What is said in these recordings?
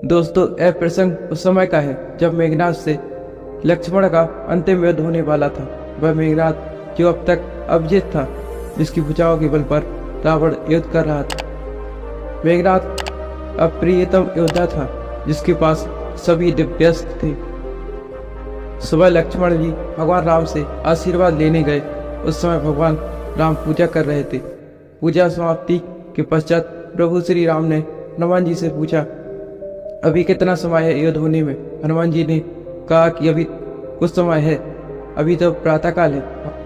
दोस्तों, यह प्रसंग उस समय का है जब मेघनाथ से लक्ष्मण का अंतिम युद्ध होने वाला था। वह मेघनाथ जो अब तक अभिजित था, जिसकी भुजाओं के बल पर रावण युद्ध कर रहा था। मेघनाथ अब प्रियतम योद्धा था, जिसके पास सभी दिव्यास्त्र थे। सुबह लक्ष्मण जी भगवान राम से आशीर्वाद लेने गए। उस समय भगवान राम पूजा कर रहे थे। पूजा समाप्ति के पश्चात प्रभु श्री राम ने हनुमान जी से पूछा, अभी कितना समय है युद्ध होने में? हनुमान जी ने कहा कि अभी कुछ समय है, अभी तो प्रातःकाल है।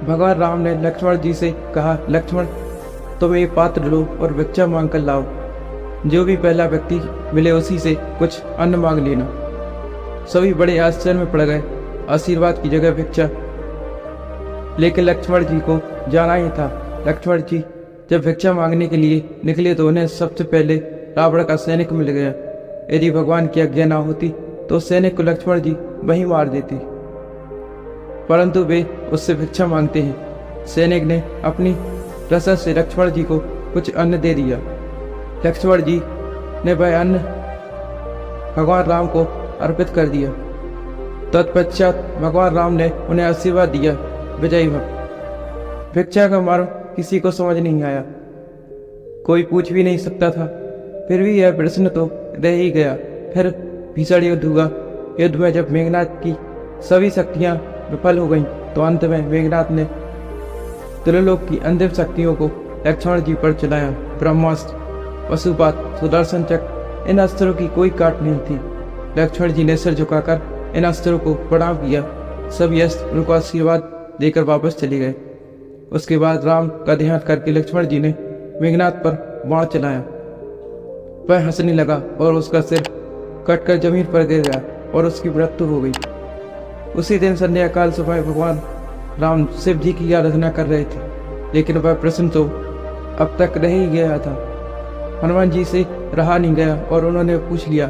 भगवान राम ने लक्ष्मण जी से कहा, लक्ष्मण तुम एक पात्र लो और भिक्षा मांग कर लाओ। जो भी पहला व्यक्ति मिले उसी से कुछ अन्न मांग लेना। सभी बड़े आश्चर्य में पड़ गए। आशीर्वाद की जगह भिक्षा, लेकिन लक्ष्मण जी को जाना ही था। लक्ष्मण जी जब भिक्षा मांगने के लिए निकले तो उन्हें सबसे पहले रावण का सैनिक मिल गया। यदि भगवान की आज्ञा ना होती तो सैनिक को लक्ष्मण जी वहीं मार देते, परंतु वे उससे भिक्षा मांगते हैं। सैनिक ने अपनी रसद से लक्ष्मण जी को कुछ अन्न दे दिया। लक्ष्मण जी ने वह अन्न भगवान राम को अर्पित कर दिया। तत्पश्चात भगवान राम ने उन्हें आशीर्वाद दिया, विजयी भव। भिक्षा का मर्म किसी को समझ नहीं आया, कोई पूछ भी नहीं सकता था। फिर भी यह प्रश्न तो रह ही गया। फिर भीषण युद्ध हुआ। युद्ध में जब मेघनाथ की सभी शक्तियां विफल हो गईं, तो अंत में मेघनाथ ने त्रिलोक की अंतिम शक्तियों को लक्ष्मण जी पर चलाया। ब्रह्मास्त्र, पशुपात, सुदर्शन चक्र, इन अस्त्रों की कोई काट नहीं थी। लक्ष्मण जी ने सिर झुकाकर इन अस्त्रों को प्रणाम किया। सभी अस्त्र उनको आशीर्वाद देकर वापस चले गए। उसके बाद राम का ध्यान करके लक्ष्मण जी ने मेघनाथ पर बाण चलाया। वह हंसने लगा और उसका सिर कटकर जमीन पर गिर गया और उसकी मृत्यु हो गई। उसी दिन संध्या काल सुबह भगवान राम शिव जी की आराधना कर रहे थे, लेकिन वह प्रश्न तो अब तक रह ही गया था। हनुमान जी से रहा नहीं गया और उन्होंने पूछ लिया,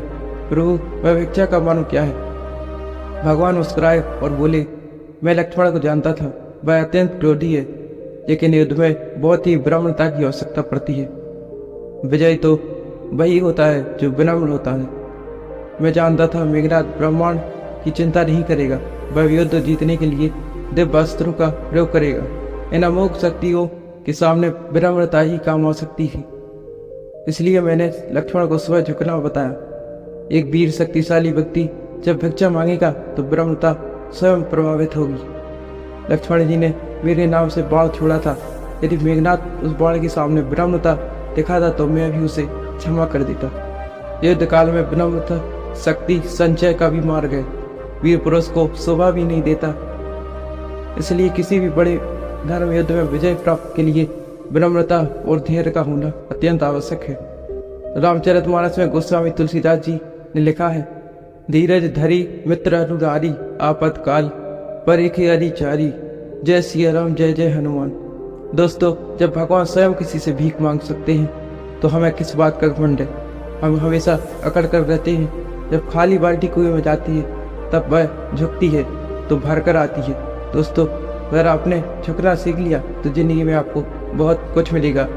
प्रभु वह भिक्षा का मर्म क्या है? भगवान मुस्कुराए और बोले, मैं लक्ष्मण को जानता था, वह अत्यंत क्रोधी है, लेकिन युद्ध में बहुत ही विनम्रता की आवश्यकता पड़ती है। विजय तो वही होता है जो विनम्र होता है। मैं जानता था मेघनाथ ब्रह्मांड की चिंता नहीं करेगा, वह युद्ध जीतने के लिए दिव्य अस्त्रों का प्रयोग करेगा। इन अमोघ शक्तियों के सामने विनम्रता ही काम आ सकती है। इसलिए मैंने लक्ष्मण को सुबह झुकना बताया। एक वीर शक्तिशाली व्यक्ति जब भिक्षा मांगेगा तो विनम्रता स्वयं प्रभावित होगी। लक्ष्मण जी ने मेरे नाम से बाण छोड़ा था। यदि मेघनाथ उस बाण के सामने विनम्रता दिखाता तो मैं भी उसे क्षमा कर देता। युद्ध काल में विनम्रता शक्ति संचय का भी मार्ग है। वीर पुरुष को शोभा भी नहीं देता। इसलिए किसी भी बड़े धर्म युद्ध में विजय प्राप्त के लिए विनम्रता और धैर्य का होना अत्यंत आवश्यक है। रामचरितमानस में गोस्वामी तुलसीदास जी ने लिखा है, धीरज धरी मित्र अनुरारी, आपातकाल परेखे अधिचारी, जय सिया राम जय जय हनुमान। दोस्तों, जब भगवान स्वयं किसी से भीख मांग सकते हैं तो हमें किस बात का घमंड है? हम हमेशा अकड़ कर रहते हैं। जब खाली बाल्टी कुएं में जाती है तब वह झुकती है तो भरकर आती है। दोस्तों, अगर आपने झुकना सीख लिया तो जिंदगी में आपको बहुत कुछ मिलेगा।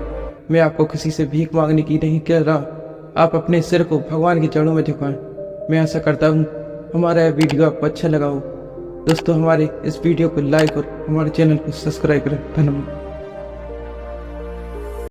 मैं आपको किसी से भीख मांगने की नहीं कह रहा, आप अपने सिर को भगवान के चरणों में झुकाएं। मैं आशा करता हूँ हमारा यह वीडियो आपको अच्छा लगा हो। दोस्तों, हमारे इस वीडियो को लाइक और हमारे चैनल को सब्सक्राइब करें। धन्यवाद।